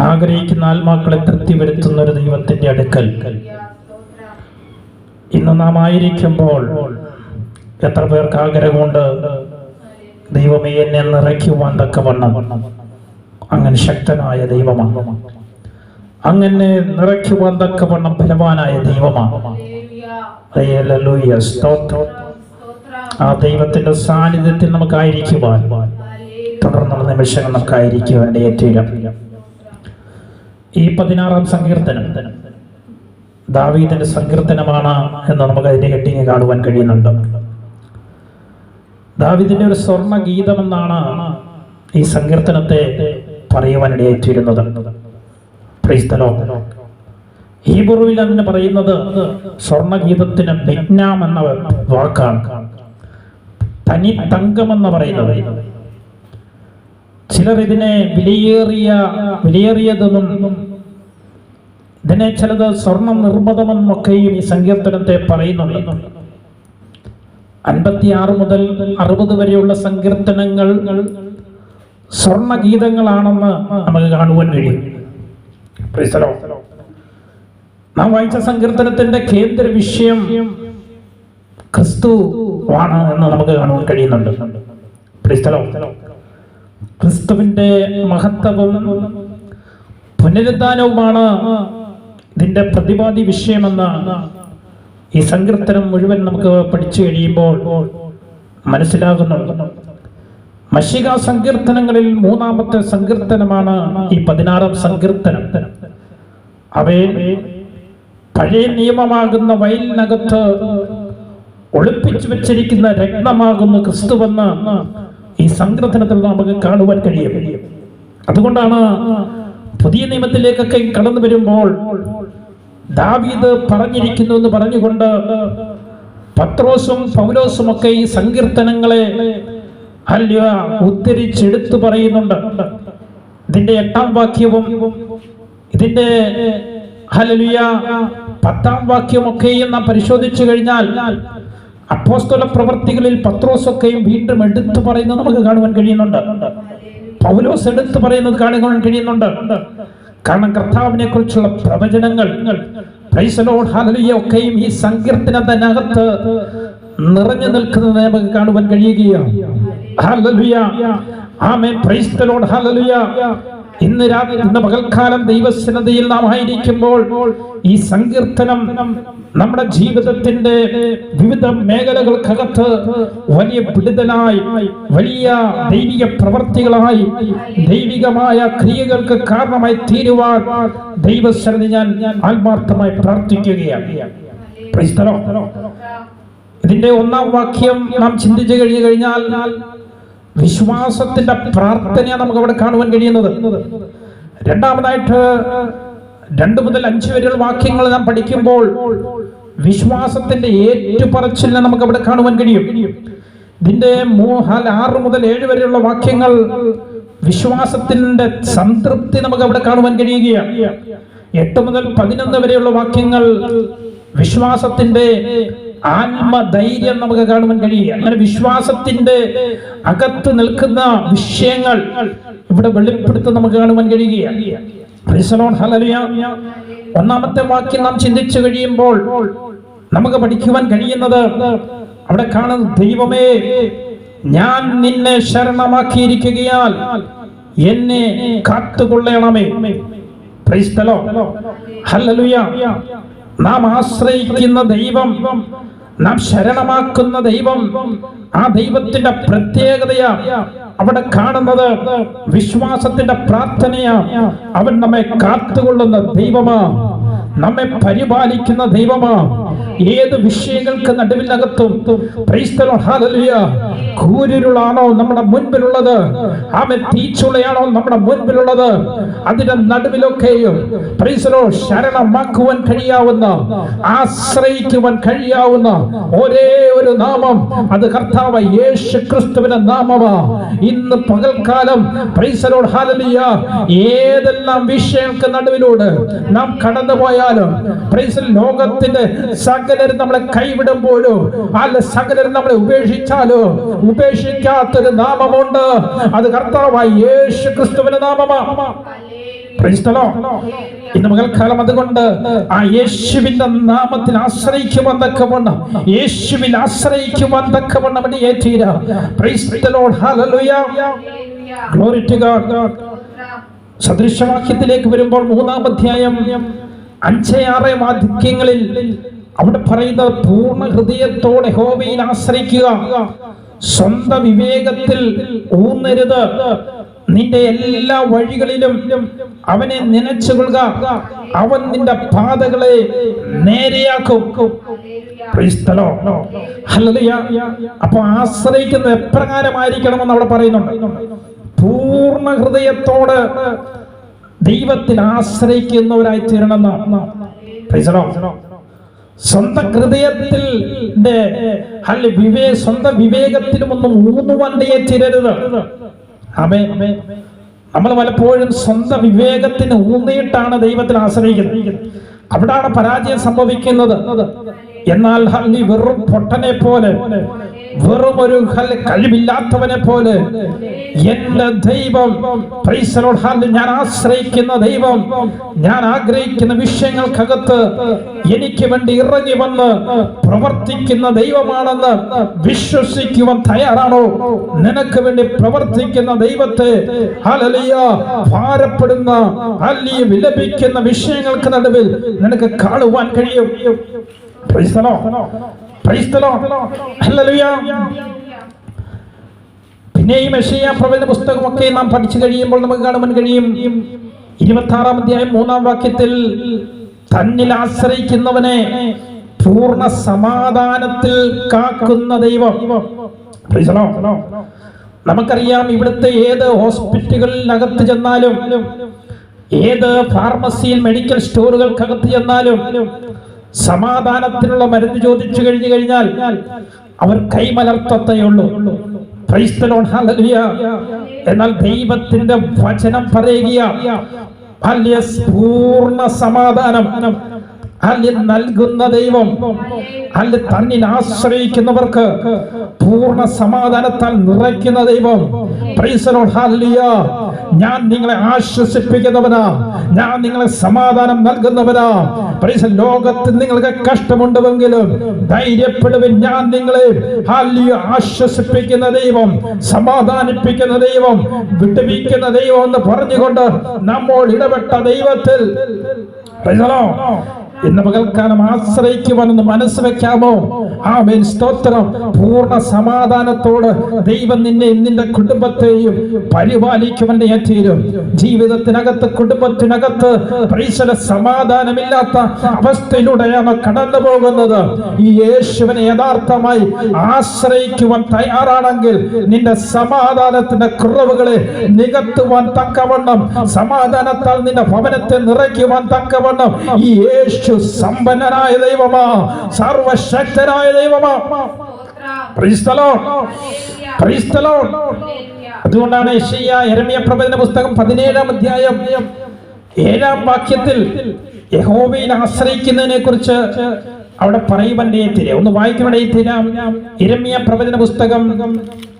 ആഗ്രഹിക്കുന്ന ആത്മാക്കളെ തൃപ്തി വരുത്തുന്ന ഒരു ദൈവത്തിന്റെ അടുക്കൽ ഇന്ന് നാം ആയിരിക്കുമ്പോൾ എത്ര പേർക്ക് ആഗ്രഹമുണ്ട്, ദൈവമേ എന്നെ നിറയ്ക്കുവാൻ തക്കവണ്ണം അങ്ങനെ ശക്തനായ ദൈവമാണ്, അങ്ങനെ നിറയ്ക്കുവാൻ തക്കവണ്ണം ബലവാനായ ദൈവമാണ്. ആ ദൈവത്തിന്റെ സാന്നിധ്യത്തിൽ നമുക്കായിരിക്കുവാൻ തുടർന്നുള്ള നിമിഷങ്ങൾ നമുക്കായിരിക്കുവാൻ ഏറ്റവും ഈ 16-ാം സങ്കീർത്തനം ദാവീദിന്റെ സങ്കീർത്തനമാണ് എന്ന് നമുക്ക് അതിന്റെ ഹെഡിങ് കാണുവാൻ കഴിയുന്നുണ്ട്. ദാവീദിന്റെ ഒരു സ്വർണ്ണ ഗീതമെന്നാണ് ഈ സങ്കീർത്തനത്തെ പറയുവാനിടയായിത്തീരുന്നത്. ഹീബ്രുവിൽ അതിന് പറയുന്നത് സ്വർണ്ണഗീതത്തിന് മിഗ്നാം എന്ന വാക്കാണ്, തനി തങ്കമെന്ന് പറയുന്നത്. ചിലർ ഇതിനെ വിലയേറിയതെന്നും ഇതിനെ ചിലത് സ്വർണ്ണ നിർമ്മിതമെന്നൊക്കെയും ഈ സങ്കീർത്തനത്തെ പറയുന്നുണ്ട്. 56 മുതൽ 60 വരെയുള്ള സങ്കീർത്തനങ്ങൾ സ്വർണ്ണഗീതങ്ങളാണെന്ന് നമുക്ക് കാണുവാൻ കഴിയും. നാം വായിച്ച സങ്കീർത്തനത്തിന്റെ കേന്ദ്ര വിഷയം ക്രിസ്തു ആണ് എന്ന് നമുക്ക് കാണുവാൻ കഴിയുന്നുണ്ട്. ക്രിസ്തുവിന്റെ മഹത്വവും പുനരുദ്ധാനവുമാണ് ഇതിന്റെ പ്രതിപാദ്യ വിഷയമെന്ന് ഈ സങ്കീർത്തനം മുഴുവൻ നമുക്ക് പഠിച്ചു കഴിയുമ്പോൾ മനസ്സിലാകുന്നുണ്ട്. മശിക സങ്കീർത്തനങ്ങളിൽ 3-ാമത്തെ സങ്കീർത്തനമാണ് ഈ 16-ാം സങ്കീർത്തനം. അവയിൽ പഴയ നിയമമാകുന്ന വയലിനകത്ത് ഒളിപ്പിച്ചു വെച്ചിരിക്കുന്ന രത്നമാകുന്ന ക്രിസ്തുവെന്ന് ഈ സങ്കീർത്തനത്തിൽ നമുക്ക് കാണുവാൻ കഴിയും. അതുകൊണ്ടാണ് പുതിയ നിയമത്തിലേക്കൊക്കെ കടന്നു വരുമ്പോൾ ദാവീദ് പറഞ്ഞിരിക്കുന്നു എന്ന് പറഞ്ഞുകൊണ്ട് പത്രോസും പൗലോസും ഒക്കെ ഈ സങ്കീർത്തനങ്ങളെ ഉദ്ധരിച്ചെടുത്തു പറയുന്നുണ്ട്. ഇതിന്റെ 8-ാം വാക്യവും ഇതിന്റെ 10-ാം വാക്യമൊക്കെയും നാം പരിശോധിച്ചു കഴിഞ്ഞാൽ അപ്പോസ്തല പ്രവർത്തികളിൽ പത്രോസൊക്കെയും വീണ്ടും എടുത്തു പറയുന്നത് നമുക്ക് കാണുവാൻ കഴിയുന്നുണ്ട്. പൗലോസ് എടുത്തു പറയുന്നത് കാണുവാൻ കഴിയുന്നുണ്ട്. കാരണം കർത്താവിനെ കുറിച്ചുള്ള പ്രവചനങ്ങൾ ഒക്കെയും ഈ സങ്കീർത്തനത്തിനകത്ത് നിറഞ്ഞു നിൽക്കുന്നത് നമുക്ക് കാണുവാൻ കഴിയുകയാണ്. ഇന്ന് പകൽക്കാലം ദൈവസന്നിധിയിൽ നാം ആയിരിക്കുമ്പോൾ ഈ സങ്കീർത്തനം നമ്മുടെ ജീവിതത്തിന്റെ വിവിധ മേഖലകൾക്കകത്ത് വലിയ വിടുതലായി, വലിയ ദൈവിക പ്രവർത്തികളായി, ദൈവികമായ ക്രിയകൾക്ക് കാരണമായി തീരുവാൻ ദൈവസന്നിധി ഞാൻ ആത്മാർത്ഥമായി പ്രാർത്ഥിക്കുകയാണ്. ഇതിന്റെ 1-ാം വാക്യം നാം ചിന്തിച്ചു കഴിഞ്ഞാൽ വിശ്വാസത്തിന്റെ പ്രാർത്ഥനയാണ് നമുക്ക് അവിടെ കാണുവാൻ കഴിയുന്നത്. രണ്ടാമതായിട്ട് 2 മുതൽ 5 വരെയുള്ള വാക്യങ്ങൾ നാം പഠിക്കുമ്പോൾ വിശ്വാസത്തിന്റെ ഏറ്റുപറച്ചിലിനെ നമുക്ക് അവിടെ കാണുവാൻ കഴിയും. ഇതിന്റെ 6 മുതൽ 7 വരെയുള്ള വാക്യങ്ങൾ വിശ്വാസത്തിന്റെ സംതൃപ്തി നമുക്ക് അവിടെ കാണുവാൻ കഴിയുകയാണ്. 8 മുതൽ 11 വരെയുള്ള വാക്യങ്ങൾ വിശ്വാസത്തിന്റെ ആത്മധൈര്യം നമുക്ക് കാണുവാൻ കഴിയുക. അങ്ങനെ വിശ്വാസത്തിന്റെ അകത്ത് നിൽക്കുന്ന വിഷയങ്ങൾ ഇവിടെ വെളിപ്പെടുത്താൻ നമുക്ക് കാണുവാൻ കഴിയുകയാണ്. 1-ാമത്തെ വാക്യം നാം ചിന്തിച്ചു കഴിയുമ്പോൾ നമുക്ക് പഠിക്കുവാൻ കഴിയുന്നത് അവിടെ കാണുന്ന ദൈവമേ, ഞാൻ നിന്നെ ശരണമാക്കിയിരിക്കുകയാൽ എന്നെ കാത്തുകൊള്ളണമേ. നാം ആശ്രയിക്കുന്ന ദൈവം, നാം ശരണമാക്കുന്ന ദൈവം, ആ ദൈവത്തിന്റെ പ്രത്യേകതയാ അവിടെ കാണുന്നത് വിശ്വാസത്തിന്റെ പ്രാർത്ഥനയാ. അവൻ നമ്മെ കാത്തുകൊള്ളുന്ന ദൈവമാ, നമ്മെ പരിപാലിക്കുന്ന ദൈവമാ. ഏത് വിഷയങ്ങൾക്ക് നടുവിനകത്തും കൂരിരുളാണോ നമ്മുടെ മുൻപിലുള്ളത്, തീച്ചുളയാണോ നമ്മുടെ മുൻപിലുള്ളത്, അതിന്റെ നടുവിലൊക്കെയും ശരണമാക്കുവാൻ കഴിയാവുന്ന, ആശ്രയിക്കുവാൻ കഴിയാവുന്ന ഒരേ ഒരു നാമം, അത് കർത്താവ് യേശു ക്രിസ്തുവിന്റെ നാമമാ. ഇന്ന് പകൽക്കാലം ഏതെല്ലാം വിഷയങ്ങൾക്ക് നടുവിലൂടെ നാം കടന്നുപോയാലും ലോകത്തിന്റെ സകല സകലരും നമ്മളെ കൈവിടുമ്പോഴും സകലരും നമ്മളെ ഉപേക്ഷിച്ചാലും ഉപേക്ഷിക്കാത്തൊരു നാമമുണ്ട്. അത് കർത്താവായ യേശു ക്രിസ്തുവിന്റെ നാമമാണ്. ഇന്ന് പകൽക്കാലം അതുകൊണ്ട് ആ യേശുവിന്റെ നാമത്തിൽ ആശ്രയിക്കുവാൻ തക്കവണ്ണം, യേശുവിൽ ആശ്രയിക്കുവാൻ തക്കവണ്ണം തീരാ. Praise the Lord, hallelujah, glory to God. സദൃശവാക്യത്തിലേക്ക് വരുമ്പോൾ 3-ാം അധ്യായം 5-6 വാക്യങ്ങളിൽ അവിടെ പറയുന്നത് പൂർണ്ണ ഹൃദയത്തോടെ യഹോവയിൽ ആശ്രയിക്കുക, സ്വന്തം വിവേകത്തിൽ ഊന്നരുത്, നിന്റെ എല്ലാ വഴികളിലും അവനെ നനച്ചുകൊള്ളുക, അവൻ നിന്റെ പാതകളെ നേരെയാക്കും. അപ്പൊ ആശ്രയിക്കുന്നത് എപ്രകാരമായിരിക്കണമെന്ന് അവിടെ പറയുന്നുണ്ട്. പൂർണ്ണ ഹൃദയത്തോട് ദൈവത്തിൽ ആശ്രയിക്കുന്നവരായി തീരണമെന്ന്. സ്വന്തം ഹൃദയത്തിൽ സ്വന്തം വിവേകത്തിലുമൊന്നും ഊന്നുവണ്ടിയെ തീരരുത്. നമ്മൾ പലപ്പോഴും സ്വന്തം വിവേകത്തിന് ഊന്നിയിട്ടാണ് ദൈവത്തിൽ ആശ്രയിക്കുന്നത്. അവിടാണ് പരാജയം സംഭവിക്കുന്നത്. എന്നാൽ വെറും പൊട്ടനെ പോലെ, വെറും ഒരു കഴിവില്ലാത്തവനെ പോലെ എന്റെ ദൈവം, ഞാൻ ആശ്രയിക്കുന്ന ദൈവം, ഞാൻ ആഗ്രഹിക്കുന്ന വിഷയങ്ങൾക്കകത്ത് എനിക്ക് വേണ്ടി ഇറങ്ങി വന്ന് പ്രവർത്തിക്കുന്ന ദൈവമാണെന്ന് വിശ്വസിക്കുവാൻ തയ്യാറാണോ? നിനക്ക് വേണ്ടി പ്രവർത്തിക്കുന്ന ദൈവത്തെ ഹല്ലേലൂയ, ഭാരപ്പെടുന്ന വിലപിക്കുന്ന വിഷയങ്ങൾക്ക് നടുവിൽ നിനക്ക് കാണുവാൻ കഴിയും. Price the Lord, praise the Lord, hallelujah. പിന്നെയും യെശയ്യാ പ്രവചന പുസ്തകമൊക്കെ നാം പഠിച്ചു കഴിയുമ്പോൾ നമുക്ക് കാണുവാൻ കഴിയും 26-ാം അധ്യായം 3-ാം വാക്യത്തിൽ തന്നിൽ ആശ്രയിക്കുന്നവനെ പൂർണ്ണ സമാധാനത്തിൽ കാക്കുന്ന ദൈവം. Price the Lord. നമുക്കറിയാം, ഇവിടുത്തെ ഏത് ഹോസ്പിറ്റലുകളിനകത്ത് ചെന്നാലും, ഏത് ഫാർമസിയിൽ, മെഡിക്കൽ സ്റ്റോറുകൾക്കകത്ത് ചെന്നാലും സമാധാനത്തിനുള്ള മരുന്ന് ചോദിച്ചു കഴിഞ്ഞു കഴിഞ്ഞാൽ അവർ കൈമലർത്തത്തേയുള്ളൂ. Praise the Lord, hallelujah. എന്നാൽ ദൈവത്തിന്റെ വചനം പറയുക, പൂർണ്ണ സമാധാനം നൽകുന്ന ദൈവം, തന്നിൽ ആശ്രയിക്കുന്നവർക്ക് പൂർണ്ണ സമാധാനത്താൽ നിറയ്ക്കുന്ന ദൈവം. Price the Lord, hallelujah. ഞാൻ നിങ്ങളെ ആശ്വസിപ്പിക്കുന്നവനാ, ഞാൻ നിങ്ങളെ സമാധാനം നൽകുന്നവനാ. പ്രൈസ്. ലോകത്തിൽ നിങ്ങൾക്ക് കഷ്ടമുണ്ടെങ്കിലും ധൈര്യപ്പെടുവിൻ, ഞാൻ നിങ്ങളെ ഹല്ലേലൂയ ആശ്വസിപ്പിക്കുന്ന ദൈവം, സമാധാനിപ്പിക്കുന്ന ദൈവം, വിട്ടുവീക്കുന്ന ദൈവം എന്ന് പറഞ്ഞുകൊണ്ട് നമ്മൾ ഇടപെട്ട ദൈവത്തിൽ പ്രൈസ് ദി ലോർഡ് ഇന്ന് പകൽക്കാലം ആശ്രയിക്കുവാനെന്ന് മനസ്സ് വെക്കാമോ? ആമേൻ, സ്തോത്രം. പൂർണ്ണ സമാധാനത്തോട് ദൈവം നിന്നെ, നിന്റെ കുടുംബത്തെയും പരിപാലിക്കുവാൻ തീരും. ജീവിതത്തിനകത്ത്, കുടുംബത്തിനകത്ത് സമാധാനമില്ലാത്ത അവസ്ഥയിലൂടെയാണ് കടന്നു പോകുന്നത്. ഈ യേശുവിനെ യഥാർത്ഥമായി ആശ്രയിക്കുവാൻ തയ്യാറാണെങ്കിൽ നിന്റെ സമാധാനത്തിന്റെ കുറവുകളെ നികത്തുവാൻ തക്കവണ്ണം, സമാധാനത്താൽ നിന്റെ ഭവനത്തെ നിറയ്ക്കുവാൻ തക്കവണ്ണം ഈ യേശു സമ്പന്നനായ ദൈവമാ, സർവശക്തനായ ദൈവമാ. Praise the Lord, praise the Lord. അതുകൊണ്ടാണ് യെരമ്യാ പ്രവചന പുസ്തകം 17-ാം അധ്യായം 7-ാം വാക്യത്തിൽ യഹോവയിൽ ആശ്രയിക്കുന്നതിനെ കുറിച്ച് അവിടെ പറയുവാനേ തീരെ. ഒന്ന് വായിക്കുവാനേ തീരാം. യെരമ്യാ പ്രവചന പുസ്തകം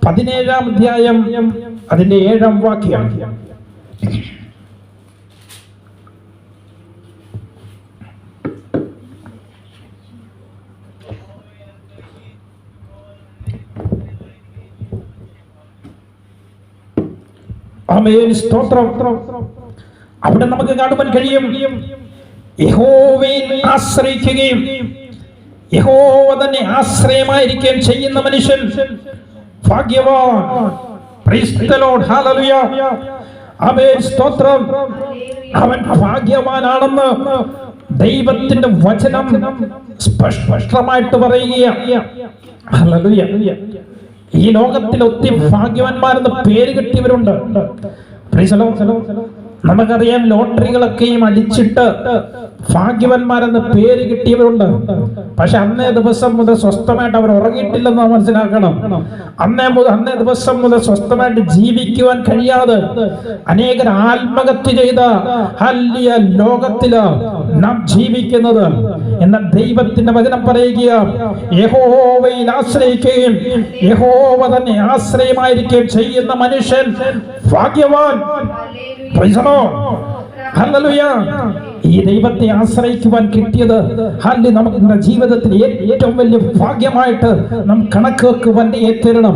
17-ാം അധ്യായം അതിന്റെ 7-ാം വാക്യം. ആമേൻ, സ്തോത്രം. അവിടെ നമുക്ക് കാണുവാൻ കഴിയും, യഹോവയിൽ ആശ്രയിക്കുകയും യഹോവ തന്നെ ആശ്രയമായിരിക്കുകയും ചെയ്യുന്ന മനുഷ്യൻ ഭാഗ്യവാൻ. Praise the Lord, hallelujah. Amen, സ്തോത്രം. അവൻ ഭാഗ്യവാനാണെന്ന് ദൈവത്തിന്റെ വചനം സ്പഷ്ടമായിട്ട് പറയുക. ഹല്ലേലൂയ. ഈ ലോകത്തിൽ ഒത്തിരി ഭാഗ്യവാന്മാരെന്ന് പേര് കിട്ടിയവരുണ്ട്. നമുക്കറിയാം, ലോട്ടറികളൊക്കെയും അടിച്ചിട്ട് ഭാഗ്യവന്മാരെന്ന് പേര് കിട്ടിയവരുണ്ട്. പക്ഷെ അന്നേ ദിവസം മുതൽ സ്വസ്ഥമായിട്ട് അവർ ഉറങ്ങിയിട്ടില്ലെന്ന് മനസ്സിലാക്കണം. അന്നേ ദിവസം മുതൽ സ്വസ്ഥമായിട്ട് ജീവിക്കുവാൻ കഴിയാതെ അനേകർ ആത്മഹത്യ ചെയ്ത ഹല്ലിയ ലോകത്തില് നാം ജീവിക്കുന്നത്. എന്നാൽ ദൈവത്തിന്റെ വചനം പറയുക, യഹോവയിൽ ആശ്രയിക്കുകയും യഹോവ തന്നെ ആശ്രയമായിരിക്കുകയും ചെയ്യുന്ന മനുഷ്യൻ ഭാഗ്യവാൻ. ഹല്ലേലൂയ. ഈ ദൈവത്തെ ആശ്രയിക്കുവാൻ കിട്ടിയത് നമ്മുടെ ജീവിതത്തിൽ ഏറ്റവും വലിയ ഭാഗ്യമായിട്ട് നാം കണക്ക് വെക്കുവാൻ തീരണം,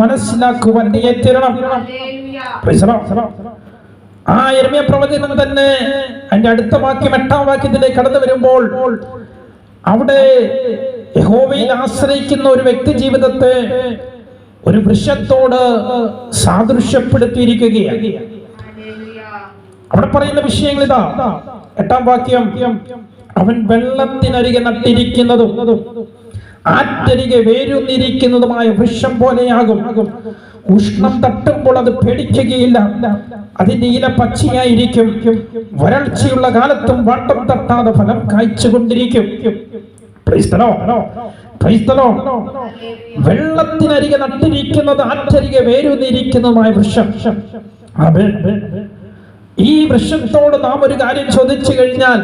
മനസ്സിലാക്കുവാൻ തീരണം. ആ യിരെമ്യാ പ്രവചനം തന്നെ അതിന്റെ അടുത്ത വാക്യം 8-ാം വാക്യത്തിലേക്ക് കടന്നു വരുമ്പോൾ അവിടെ യഹോവയിൽ ആശ്രയിക്കുന്ന ഒരു വ്യക്തി ജീവിതത്തെ ഒരു വൃക്ഷത്തോട് സാദൃശ്യപ്പെടുത്തിയിരിക്കുകയാണ്. അവിടെ പറയുന്ന വിഷയങ്ങൾ ഇതാ. 8-ാം വാക്യം, അവൻ വെള്ളത്തിനരികെ നട്ടിരിക്കുന്നതും ആറ്റരികെ വേരൂന്നിരിക്കുന്നതുമായ വൃക്ഷം പോലെയാകും. ഉഷ്ണം തട്ടുമ്പോൾ അത് പേടിക്കുകയില്ല, അതിന്റെ ഇല പച്ചയായിരിക്കും. വരൾച്ചയുള്ള കാലത്തും വാട്ടം തട്ടാതെ ഫലം കായ്ച്ചുകൊണ്ടിരിക്കും. വെള്ളത്തിനരികെ നട്ടിരിക്കുന്നത്, ആറ്റരികെ വേരൂന്നിരിക്കുന്നതുമായ വൃക്ഷം. ഈ വൃക്ഷത്തോട് നാം ഒരു കാര്യം ചോദിച്ചു കഴിഞ്ഞാൽ,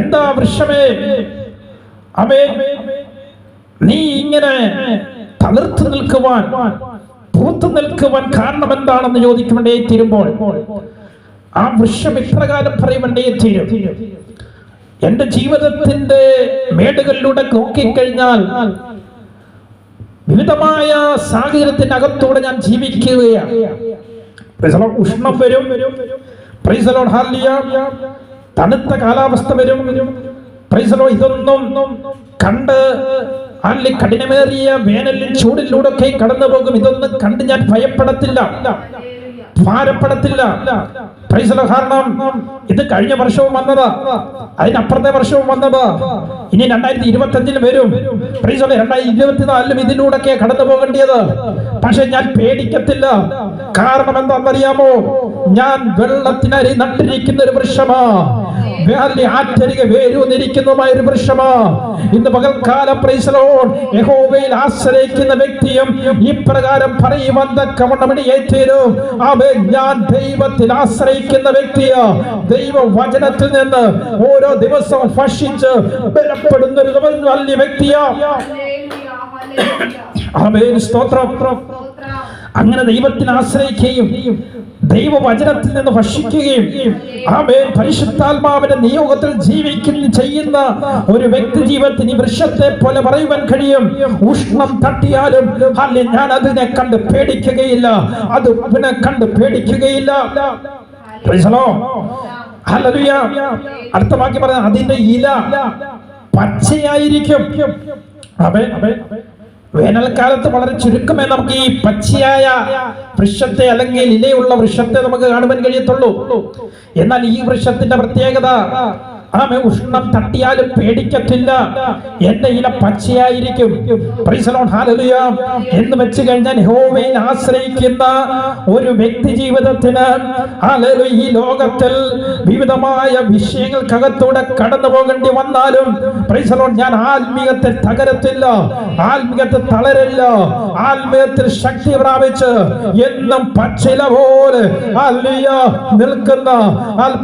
എന്താ വൃക്ഷമേ നീ ഇങ്ങനെ തളിർത്തു നിൽക്കുവാൻ, പൂത്തു നിൽക്കുവാൻ കാരണം എന്താണെന്ന് ചോദിക്കേണ്ടേ തീരുമ്പോൾ ആ വൃക്ഷം ഇപ്രകാരം പറയുവേണ്ടേ തീരും, എന്റെ ജീവിതത്തിന്റെ മേടുകളിലൂടെ നോക്കിക്കഴിഞ്ഞാൽ വിവിധമായ സാഹചര്യത്തിനകത്തൂടെ ഞാൻ ജീവിക്കുകയാണ്. ഉഷ്ണം വരും, തണുത്ത കാലാവസ്ഥ വരും. ഇതൊന്നും കണ്ട് കഠിനമേറിയ വേനലിൽ ചൂടിലൂടെ ഒക്കെ കടന്നു പോകും. ഇതൊന്നും കണ്ട് ഞാൻ ഭയപ്പെടത്തില്ല, ഭാരപ്പെടത്തില്ല. കാരണം ഇത് കഴിഞ്ഞ വർഷവും വന്നതാ, അതിനപ്പുറത്തെ വർഷവും വന്നതാ, ഇനി 2025 വരും. 2024 ഇതിലൂടെ കടന്നു പോകേണ്ടത്. പക്ഷെ ഞാൻ പേടിക്കത്തില്ല. കാരണം എന്താണെന്നറിയാമോ? ഞാൻ വെള്ളത്തിനരി നട്ടിരിക്കുന്ന ഒരു വൃക്ഷമാ, ആറ്റരികെ വേരൂന്നിരിക്കുന്നതുമായ ഒരു വൃക്ഷമാ. ഇന്ന് പകൽക്കാലം യഹോവയിൽ ആശ്രയിക്കുന്ന വ്യക്തിയും ഇപ്രകാരം പറയുവാൻ തക്കവണ്ണമിടിയേറ്റേരും, ഞാൻ ദൈവത്തിൽ ആശ്രയിക്കുന്ന വ്യക്തിയാ. ദൈവ വചനത്തിൽ നിന്ന് ഓരോ ദിവസവും ഭക്ഷിച്ച് ബലപ്പെടുന്ന ഒരു വലിയ വ്യക്തിയാ. ആമേൻ, സ്തോത്രം. അങ്ങനെ ദൈവത്തിൽ ആശ്രയിക്കുകയും ദൈവവചനത്തിൽ നിന്ന് ഭക്ഷിക്കുകയും ആമേൻ പരിശുദ്ധാത്മാവിന്റെ നിയോഗത്തിൽ ചെയ്യുന്ന ഒരു വ്യക്തി ജീവിതത്തിന് ഈ വൃക്ഷത്തെ പോലെ പറയുവാൻ കഴിയും. ഉഷ്ണം തട്ടിയാലും ഞാൻ അതിനെ കണ്ട് പേടിക്കുകയില്ല, അത് അതിനെ കണ്ട് പേടിക്കുകയില്ല. അടുത്ത വാക്യം പറഞ്ഞ അതിന്റെ ഇല പച്ചയായിരിക്കും. വേനൽക്കാലത്ത് വളരെ ചുരുക്കമേ നമുക്ക് ഈ പച്ചയായ വൃക്ഷത്തെ അല്ലെങ്കിൽ ഇലയുള്ള വൃക്ഷത്തെ നമുക്ക് കാണുവാൻ കഴിയത്തുള്ളൂ. എന്നാൽ ഈ വൃക്ഷത്തിന്റെ പ്രത്യേകത, ഉഷ്ണം തട്ടിയാലും പേടിക്കത്തില്ല, എന്റെ ഇല പച്ചയായിരിക്കും. എന്ന് വെച്ച് കഴിഞ്ഞാൽ യഹോവയിൽ ആശ്രയിക്കുന്ന ഒരു വ്യക്തി ജീവിതത്തിന് ഈ ലോകത്തിൽ വിവിധമായ വിഷയങ്ങൾക്കകത്തൂടെ കടന്നു പോകേണ്ടി വന്നാലും ഞാൻ ആത്മീയത്തെ തകരത്തില്ല, ആത്മീയത്തെ തളരില്ല, ആത്മീയത്തിൽ ശക്തി പ്രാപിച്ച് എന്നും പച്ചില പോലെ നിൽക്കുന്ന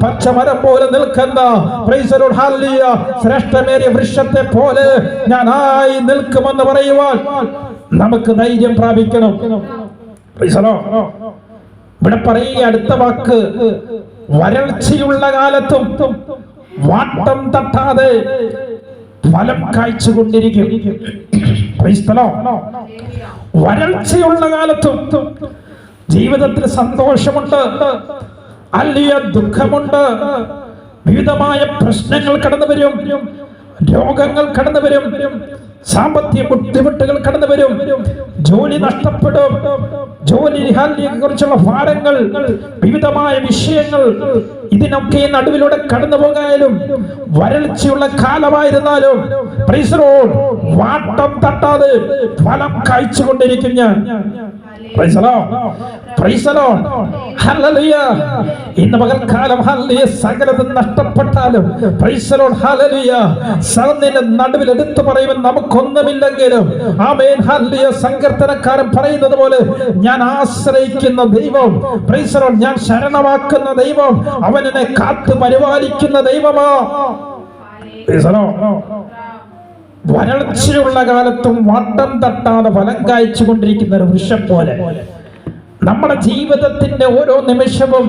പച്ചമരം പോലെ നിൽക്കുന്ന ശ്രേഷ്ഠമേറിയ വൃക്ഷത്തെ പോലെ ഞാനായി നിൽക്കുമെന്ന് പറയുവാൻ നമുക്ക് ധൈര്യം പ്രാപിക്കണം. ഇവിടെ പറയുക അടുത്ത വാക്ക്, വരൾച്ചയുള്ള കാലത്തും വാട്ടം തട്ടാതെ ഫലം കായ്ച്ചുകൊണ്ടിരിക്കും. വരൾച്ചയുള്ള കാലത്തും ജീവിതത്തിൽ സന്തോഷമുണ്ട്, അല്ലിയ ദുഃഖമുണ്ട്, വിവിധമായ പ്രശ്നങ്ങൾ കടന്നു വരും, രോഗങ്ങൾ കടന്നു വരും, സാമ്പത്തിക ബുദ്ധിമുട്ടുകൾ കടന്നു വരും, ജോലി നഷ്ടപ്പെടും, ജോലിയെ കുറിച്ചുള്ള ഭാരങ്ങൾ, വിവിധമായ വിഷയങ്ങൾ, ഇതിനൊക്കെ നടുവിലൂടെ കടന്നു പോകാനും വരൾച്ചയുള്ള കാലമായിരുന്നാലും വാട്ടം തട്ടാതെ ഫലം കായ്ച്ചുകൊണ്ടിരിക്കും ഞാൻ. Praise the Lord. Praise the Lord. Hallelujah. ഇന്ന് പകൽക്കാലം ഹല്ലേലൂയ സകലതും നഷ്ടപ്പെട്ടാലും praise the Lord. Hallelujah. സകലത്തിന്റെ നടുവിൽ എടുത്തു പറയുവാൻ നമുക്കൊന്നുമില്ലെങ്കിലും ആമേൻ ഹല്ലേലൂയ സങ്കീർത്തനക്കാരൻ പറയുന്നത് പോലെ ഞാൻ ആശ്രയിക്കുന്ന ദൈവം praise the Lord ഞാൻ ശരണമാക്കുന്ന ദൈവം അവൻ എന്നെ കാത്തു പരിപാലിക്കുന്ന ദൈവമാ. Praise the Lord. വരൾച്ചയുള്ള കാലത്തും വട്ടം തട്ടാതെ ഫലം കായ്ച്ചു കൊണ്ടിരിക്കുന്ന ഒരു വൃക്ഷം പോലെ നമ്മുടെ ജീവിതത്തിന്റെ ഓരോ നിമിഷവും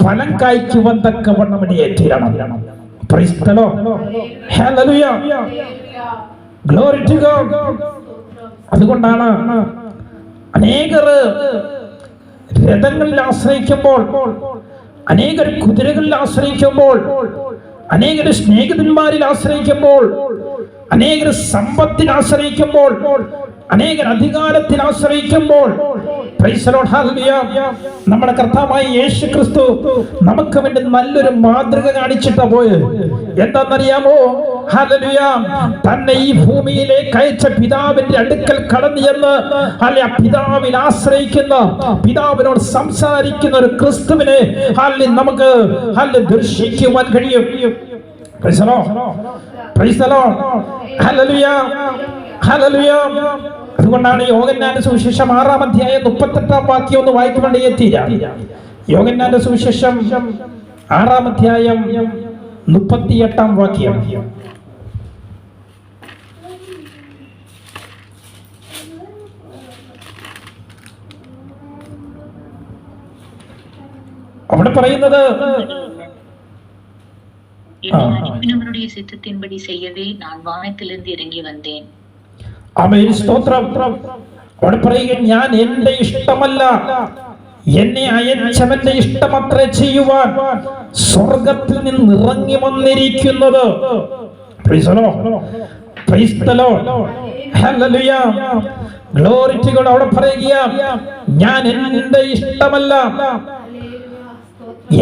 ഫലം കായ്ക്കുവാൻ തക്കവണ്ണം ഇടയായിത്തീരണം. Praise the Lord. Hallelujah. Glory to God. അതുകൊണ്ടാണ് അനേകർ രഥങ്ങളിൽ ആശ്രയിക്കുമ്പോൾ, അനേകർ കുതിരകളിൽ ആശ്രയിക്കുമ്പോൾ, അനേകർ സ്നേഹിതന്മാരിൽ ആശ്രയിക്കുമ്പോൾ, അനേകർ സമ്പത്തിൽ ആശ്രയിക്കുമ്പോൾ, അനേകർ അധികാരത്തിൽ ആശ്രയിക്കുമ്പോൾ പ്രൈസ് ദി ലോർഡ് ഹല്ലേലൂയ നമ്മുടെ കർത്താവായ യേശു ക്രിസ്തു നമുക്ക് വേണ്ടി നല്ലൊരു മാതൃക കാണിച്ചിട്ടാ പോയത്. എന്താണെന്നറിയാമോ? ഹല്ലേലൂയ തന്നെ ഈ ഭൂമിയിലേക്ക് അയച്ച പിതാവിന്റെ അടുക്കൽ കടന്നു ചെന്ന് ഹല്ലേലൂയ പിതാവിൽ ആശ്രയിക്കുന്ന, പിതാവിനോട് സംസാരിക്കുന്ന ഒരു ക്രിസ്തുവിനെ ഹല്ലേലൂയ നമുക്ക് ഹല്ലേലൂയ ദർശിക്കുവാൻ കഴിയും. Price the Lord. Praise the Lord. Hallelujah. Hallelujah. അതുകൊണ്ടാണ് യോഹന്നാന്റെ സുവിശേഷം 6-ാം അധ്യായം 38-ാം വാക്യം ഒന്ന് വായിക്കുവാൻ എത്തിയില്ല. യോഹന്നാന്റെ സുവിശേഷം 6-ാം അധ്യായം 38-ാം വാക്യം. അവിടെ പറയുന്നത് அனுப்பினவருடைய சித்தத்தின்படி செய்யவே நான் வானத்திலிருந்து இறங்கி வந்தேன். ആമേൻ. സ്തോത്രം. അവിടെ പറയുക ഞാൻ എന്റെ ഇഷ്ടമല്ല എന്നെ അയച്ചവന്റെ ഇഷ്ടമത്രേ ചെയ്യുവാൻ സ്വർഗത്തിൽ നിന്ന് ഇറങ്ങി വന്നിരിക്കുന്നത്. Praise the Lord. Praise the Lord. Hallelujah. Glory to God. അവിടെ പറയുക ഞാൻ എന്റെ ഇഷ്ടമല്ല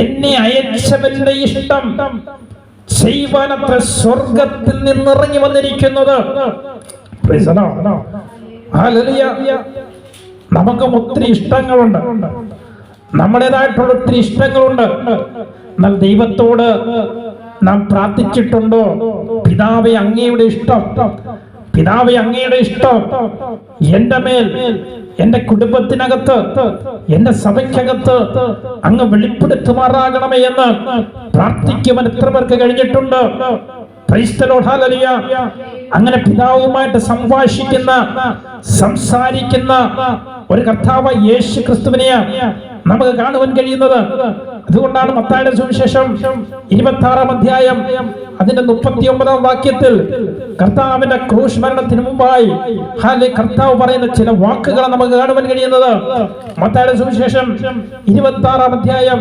എന്നെ അയച്ചവന്റെ ഇഷ്ടം ചെയ്യുവാനത്ര സ്വർഗത്തിൽ നിന്നിറങ്ങി വന്നിരിക്കുന്നത്. Praise the Lord. ഹല്ലേലൂയ. നമുക്ക് ഒത്തിരി ഇഷ്ടങ്ങളുണ്ട്, നമ്മുടേതായിട്ടുള്ള ഒത്തിരി ഇഷ്ടങ്ങളുണ്ട്. എന്നാൽ ദൈവത്തോട് നാം പ്രാർത്ഥിച്ചിട്ടുണ്ടോ? പിതാവേ അങ്ങയുടെ ഇഷ്ടം, പിതാവേ അങ്ങയുടെ ഇഷ്ടം എന്റെ മേൽ, എന്റെ കുടുംബത്തിനകത്ത്, എന്റെ സഭയ്ക്കകത്ത് അങ്ങ് വെളിപ്പെടുത്തുമാറാകണമേ എന്ന് പ്രാർത്ഥിക്കുവാൻ എത്ര പേർക്ക് കഴിഞ്ഞിട്ടുണ്ട്? Price the Lord. ഹല്ലേലൂയ. അങ്ങനെ പിതാവുമായിട്ട് സംസാരിക്കുന്ന ഒരു കർത്താവായ യേശു ക്രിസ്തുവിനെയാ നമുക്ക് കാണുവാൻ കഴിയുന്നത്. അതുകൊണ്ടാണ് മത്തായിയുടെ സുവിശേഷം 26-ാം അധ്യായം അതിന്റെ 39-ാം വാക്യത്തിൽ കർത്താവിന്റെ ക്രൂശ് മരണത്തിന് മുമ്പായി കർത്താവ് പറയുന്ന ചില വാക്കുകൾ നമുക്ക് കാണുവാൻ കഴിയുന്നത്. മത്തായിയുടെ സുവിശേഷം 26-ാം അധ്യായം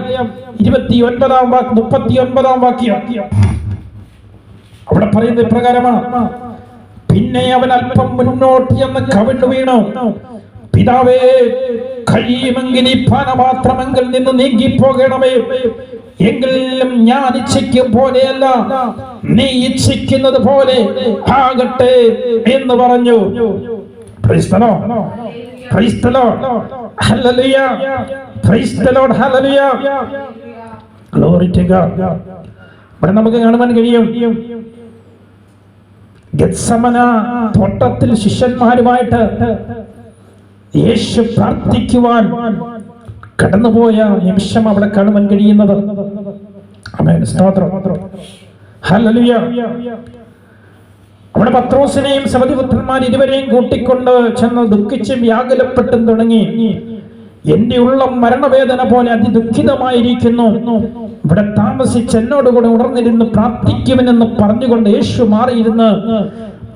39-ാം വാക്യം. അവിടെ പറയുന്ന ഇപ്രകാരമാണ്: പിന്നെ അവൻ അല്പം മുന്നോട്ട് എന്ന് കവിണ്ണു വീണു, പിതാവേ കഴിയുമെങ്കിൽ ഈ പാനപാത്രമെങ്കിൽ നിന്ന് നീങ്ങിപ്പോകണമേ, എങ്കിലും ഞാൻ ഇച്ഛിക്കും പോലെയല്ല നീ ഇച്ഛിക്കുന്നത് പോലെ ആകട്ടെ എന്ന് പറഞ്ഞു. Praise the Lord. Praise the Lord. Hallelujah. Praise the Lord. Hallelujah. Glory to God. ഇവിടെ നമുക്ക് കാണുവാൻ കഴിയും ഗെത്സമന തോട്ടത്തിൽ ശിഷ്യന്മാരുമായിട്ട് യേശു പ്രാർത്ഥിക്കുവാൻ കടന്നുപോയ നിമിഷം അവിടെ കാണുവാൻ കഴിയുന്നത്. ആമേൻ. സ്തോത്രം. ഹല്ലേലൂയ. അവിടെ പത്രോസിനെയും സബദിപുത്രന്മാർ ഇരുവരെയും കൂട്ടിക്കൊണ്ട് ചെന്ന് ദുഃഖിച്ചും വ്യാകുലപ്പെട്ടും തുടങ്ങി. എന്റെ ഉള്ളം മരണവേദന പോലെ അതിദുഃഖിതമായിരിക്കുന്നു, ഇവിടെ താമസിച്ച് എന്നോടുകൂടെ ഉണർന്നിരുന്ന് പ്രാർത്ഥിക്കുമെന്ന് പറഞ്ഞുകൊണ്ട് യേശു മാറിയിരുന്ന്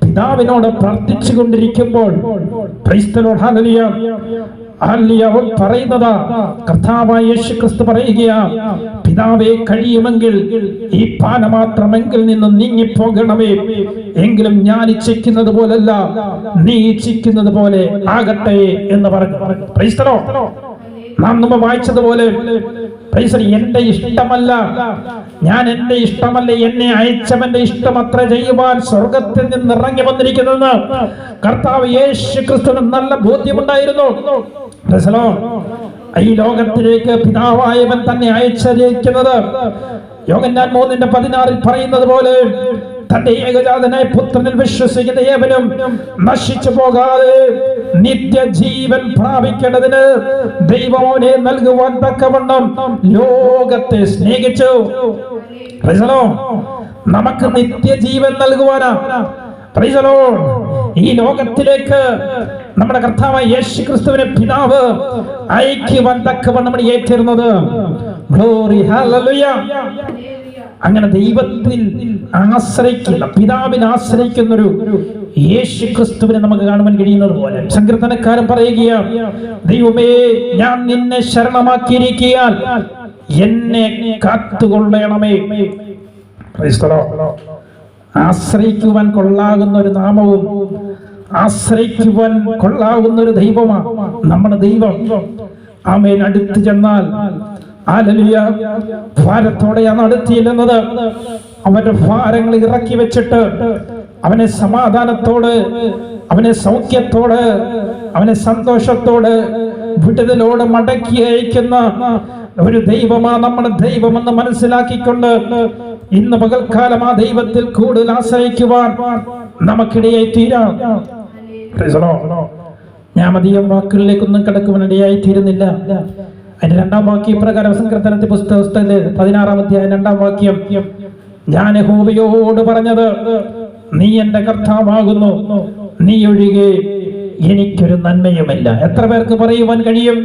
പിതാവിനോട് പ്രാർത്ഥിച്ചു കൊണ്ടിരിക്കുമ്പോൾ price the Lord. Hallelujah. Hallelujah. അവൻ പറയുന്നതാ, കർത്താവായ യേശു ക്രിസ്തു പറയുകയാ, പിതാവേ കഴിയുമെങ്കിൽ ഈ പാനപാത്രമെങ്കിൽ നിന്ന് നീങ്ങിപ്പോകണമേ, എങ്കിലും ഞാൻ ഇച്ഛിക്കുന്നത് പോലല്ല നീ ഇച്ഛിക്കുന്നത് പോലെ ആകട്ടെ എന്ന് പറഞ്ഞു. Praise the Lord. നാം മുമ്പ് വായിച്ചതുപോലെ എന്റെ ഇഷ്ടമല്ല, ഞാൻ എന്റെ ഇഷ്ടമല്ല എന്നെ അയച്ചവന്റെ ഇഷ്ടം അത്ര ചെയ്യുവാൻ സ്വർഗത്തിൽ നിന്ന് ഇറങ്ങി വന്നിരിക്കുന്നതെന്ന് കർത്താവ് യേശു ക്രിസ്തുവിന് നല്ല ബോധ്യമുണ്ടായിരുന്നു. Praise the Lord. ഈ ലോകത്തിലേക്ക് പിതാവായവൻ തന്നെ അയച്ചിരിക്കുന്നത് യോഹന്നാൻ 3:16 പറയുന്നത് പോലെ തന്റെ ഏകജാതനായ പുത്രനിൽ വിശ്വസിക്കുന്ന ഏവനും നശിച്ചു പോകാതെ നിത്യജീവൻ പ്രാപിക്കേണ്ടതിന് ദൈവമോനെ നൽകുവാൻ തക്കവണ്ണം ലോകത്തെ സ്നേഹിച്ചു. Praise the Lord. നമുക്ക് നിത്യജീവൻ നൽകുവാനാ. Praise the Lord. ഈ ലോകത്തിലേക്ക് നമ്മുടെ കർത്താവായ യേശുക്രിസ്തുവിനെ പിതാവ് അയക്കുവാൻ തക്കവണ്ണം നമ്മൾ ഏറ്റിരുന്നത്. Glory hallelujah. അങ്ങനെ ദൈവത്തിൽ ആശ്രയിക്കുന്ന, പിതാവിൽ ആശ്രയിക്കുന്നൊരു യേശുക്രിസ്തുവിനെ നമുക്ക് കാണുവാൻ കഴിയുന്നത് പോലെ സങ്കീർത്തനക്കാരൻ പറയുകയാണ്, ദൈവമേ ഞാൻ നിന്നെ ശരണമാക്കിയിരിക്കാൻ എന്നെ കാത്തുകൊള്ളണമേ. ആശ്രയിക്കുവാൻ കൊള്ളാകുന്ന ഒരു നാമവും ആശ്രയിക്കുവാൻ കൊള്ളാകുന്ന ഒരു ദൈവമാണ് നമ്മുടെ ദൈവം. ആമേൻ. അടുത്ത് ചെന്നാൽ ഹല്ലേലൂയ ഭാരത്തോടെയാണ് അടുത്തില്ലെന്നത്. അവന്റെ ഭാരങ്ങൾ ഇറക്കി വെച്ചിട്ട് അവനെ സമാധാനത്തോട്, അവനെ സൗഖ്യത്തോട്, അവനെ സന്തോഷത്തോട്, വിടുതലോട് മടക്കി അയക്കുന്ന ഒരു ദൈവമാണ് നമ്മുടെ ദൈവമെന്ന് മനസ്സിലാക്കിക്കൊണ്ട് ഇന്ന് പകൽക്കാലം ആ ദൈവത്തിൽ കൂടുതൽ ആശ്രയിക്കുവാൻ നമുക്കിടയായി തീരാം. ഞാൻ അധികം വാക്കുകളിലേക്കൊന്നും കിടക്കുവാൻ ഇടയായി തീരുന്നില്ല. അതിന്റെ 2-ാം വാക്യം പ്രകാരം സങ്കീർത്തനത്തിന്റെ പുസ്തകത്തിലെ 16-ാം അധ്യായം 2-ാം വാക്യം, ഞാൻ യഹോവയോട് പറഞ്ഞത് നീ എന്റെ കർത്താവാകുന്നു, നീ ഒഴികെ എനിക്കൊരു നന്മയുമില്ല. എത്ര പേർക്ക് പറയുവാൻ കഴിയും,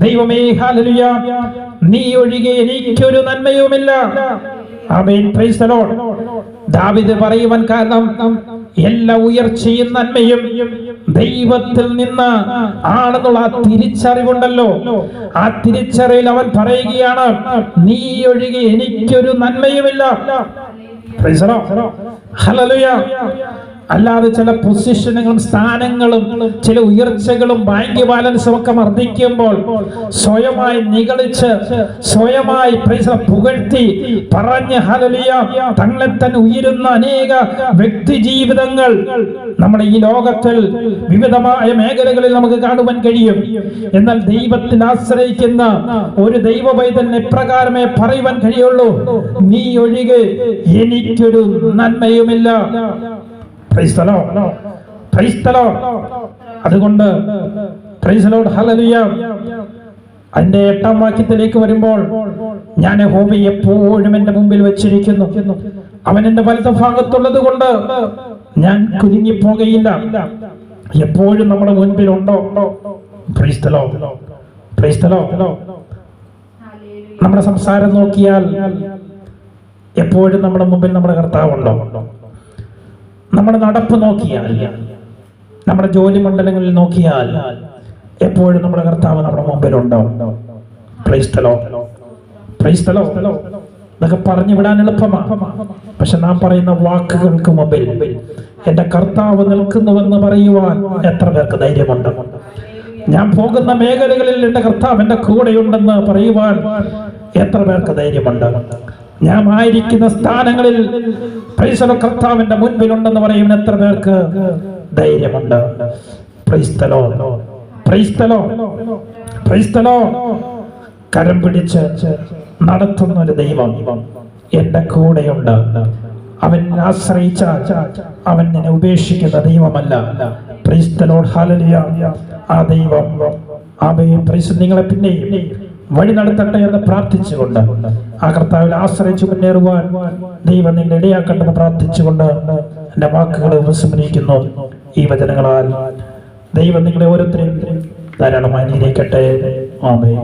ദൈവമേ ഹല്ലേലൂയ, നീ ഒഴികെ എനിക്കൊരു നന്മയുമില്ല. ആമേൻ. Praise the Lord. ദാവീദ് പറയുവാൻ കാരണം എല്ലാ ഉയർച്ചയും നന്മയും ദൈവത്തിൽ നിന്ന് ആണെന്നുള്ള ആ തിരിച്ചറിവുണ്ടല്ലോ. ആ തിരിച്ചറിവിൽ അവൻ പറയുകയാണ്, നീ ഒഴികെ എനിക്കൊരു നന്മയുമില്ല. Praise the Lord. ഹല്ലേലൂയ. അല്ലാതെ ചില പൊസിഷനുകളും സ്ഥാനങ്ങളും ചില ഉയർച്ചകളും ബാങ്ക് ബാലൻസും ഒക്കെ വർദ്ധിക്കുമ്പോൾ സ്വയമായി നിഗളിച്ച്, സ്വയമായി പുകഴ്ത്തി പറഞ്ഞ് ഹല്ലേലൂയ തങ്ങളെ തന്നെ ഉയരുന്ന അനേക വ്യക്തി ജീവിതങ്ങൾ നമ്മുടെ ഈ ലോകത്തിൽ വിവിധമായ മേഖലകളിൽ നമുക്ക് കാണുവാൻ കഴിയും. എന്നാൽ ദൈവത്തിൽ ആശ്രയിക്കുന്ന ഒരു ദൈവവൈതലിന് എപ്രകാരമേ പറയുവാൻ കഴിയുള്ളൂ, നീ ഒഴികെ എനിക്കൊരു നന്മയുമില്ല. Praise the Lord. Praise the Lord. അതുകൊണ്ട് പ്രൈസ് ദി ലോർഡ്. ഹല്ലേലൂയ. അതിന്റെ 8-ാം വാക്യത്തിലേക്ക് വരുമ്പോൾ, ഞാൻ യഹോവയെ എപ്പോഴും എന്റെ മുമ്പിൽ വെച്ചിരിക്കുന്നു, അവൻ എന്റെ വലതുഭാഗത്തുള്ളത് കൊണ്ട് ഞാൻ കുലുങ്ങിപ്പോകയില്ല. എപ്പോഴും നമ്മുടെ മുൻപിലുണ്ടോ? Praise the Lord. Praise the Lord. നമ്മുടെ സംസാരം നോക്കിയാൽ എപ്പോഴും നമ്മുടെ മുമ്പിൽ നമ്മുടെ കർത്താവുണ്ടോ? നമ്മുടെ നടപ്പ് നോക്കിയാൽ, നമ്മുടെ ജോലി മണ്ഡലങ്ങളിൽ നോക്കിയാൽ എപ്പോഴും നമ്മുടെ കർത്താവ് നമ്മുടെ മുമ്പിലുണ്ടോ? Praise the Lord. Praise the Lord. ഇതൊക്കെ പറഞ്ഞു വിടാൻ എളുപ്പമാണ്. പക്ഷെ നാം പറയുന്ന വാക്കുകൾക്ക് മുമ്പിൽ എന്റെ കർത്താവ് നിൽക്കുന്നുവെന്ന് പറയുവാൻ എത്ര പേർക്ക് ധൈര്യമുണ്ട്? ഞാൻ പോകുന്ന മേഖലകളിൽ എന്റെ കർത്താവ് എന്റെ കൂടെയുണ്ടെന്ന് പറയുവാൻ എത്ര പേർക്ക് ധൈര്യമുണ്ട്? ഞാൻ ആയിരിക്കുന്ന സ്ഥാനങ്ങളിൽ കർത്താവിന്റെ മുൻപിലുണ്ടെന്ന് പറയുവാൻ എത്ര പേർക്ക് ധൈര്യമുണ്ട്? Praise the Lord. Praise the Lord. Praise the Lord. കരം പിടിച്ച് നടത്തുന്ന ഒരു ദൈവം എന്റെ കൂടെയുണ്ട്. അവൻ ആശ്രയിച്ച അവൻ നിന്നെ ഉപേക്ഷിക്കുന്ന ദൈവമല്ല. Price the Lord. ഹല്ലേലൂയ. ആ ദൈവം പ്രൈസ് നിങ്ങളെ പിന്നെയും വഴി നടത്തട്ടെ എന്ന് പ്രാർത്ഥിച്ചുകൊണ്ട്, ആ കർത്താവിൽ ആശ്രയിച്ചു മുന്നേറുവാൻ ദൈവം നിന്നെ ഇടയാക്കട്ടെന്ന് പ്രാർത്ഥിച്ചുകൊണ്ട് എന്റെ വാക്കുകളെ ഉപസംഹരിക്കുന്നു. ഈ വചനങ്ങളാൽ ദൈവം നിങ്ങളെ ഓരോരുത്തരെയും ധാരാളമായി അനുഗ്രഹിക്കട്ടെ. ആമേൻ.